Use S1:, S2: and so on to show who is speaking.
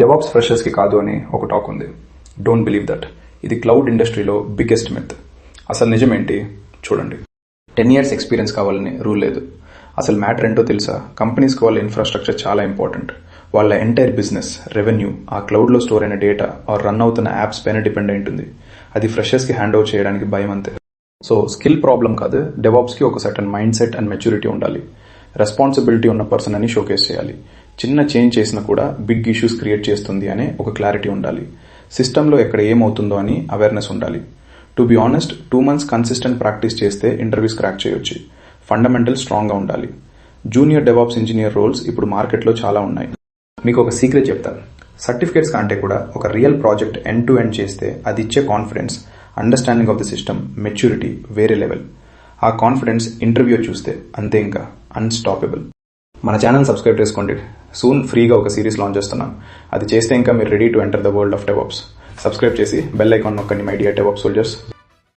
S1: DevOps ఫ్రెషర్స్కి కాదు అని ఒక టాక్ ఉంది. Don't believe that. ఇది క్లౌడ్ ఇండస్ట్రీలో బిగ్గెస్ట్ మిత్. అసలు నిజమేంటి చూడండి. 10 years ఎక్స్పీరియన్స్ కావాలని రూల్ లేదు. అసలు మ్యాటర్ ఏంటో తెలుసా? కంపెనీస్కి వాళ్ళ ఇన్ఫ్రాస్ట్రక్చర్ చాలా ఇంపార్టెంట్. వాళ్ళ ఎంటైర్ బిజినెస్ రెవెన్యూ ఆ క్లౌడ్లో స్టోర్ అయిన డేటా ఆర్ రన్ అవుతున్న యాప్స్ పైన డిపెండ్ అయి ఉంటుంది. అది ఫ్రెషర్స్కి హ్యాండ్ ఓవర్ చేయడానికి భయం అంతే. సో స్కిల్ ప్రాబ్లం కాదు, డెవాప్స్కి ఒక certain mind set and maturity ఉండాలి. రెస్పాన్సిబిలిటీ ఉన్న పర్సన్ అని షోకేస్ చేయాలి. చిన్న చేంజ్ చేసినా కూడా బిగ్ ఇష్యూస్ క్రియేట్ చేస్తుంది అనే ఒక క్లారిటీ ఉండాలి. సిస్టంలో ఎక్కడ ఏమవుతుందో అని అవేర్నెస్ ఉండాలి. To be honest 2 months consistent practice చేస్తే ఇంటర్వ్యూస్ క్రాక్ చేయొచ్చు. ఫండమెంటల్ స్ట్రాంగ్గా ఉండాలి. జూనియర్ డెవాప్స్ ఇంజనీర్ రోల్స్ ఇప్పుడు మార్కెట్లో చాలా ఉన్నాయి. మీకు ఒక సీక్రెట్ చెప్తాను. సర్టిఫికేట్స్ కంటే కూడా ఒక real project end to end చేస్తే అది ఇచ్చే confidence, understanding of the system, maturity వేరే లెవెల్. ఆ కాన్ఫిడెన్స్ ఇంటర్వ్యూ చూస్తే అంతే, ఇంకా అన్స్టాపబుల్. మన ఛానల్ సబ్స్క్రైబ్ చేసుకోండి. సూన్ ఫ్రీగా ఒక సిరీస్ లాంచ్ చేస్తున్నాం. అది చేస్తే ఇంకా మీరు ready to enter the world of DevOps. Subscribe చేసి బెల్ ఐకాన్ నొక్కండి మై డియర్ డెవాప్స్ సోల్జర్స్.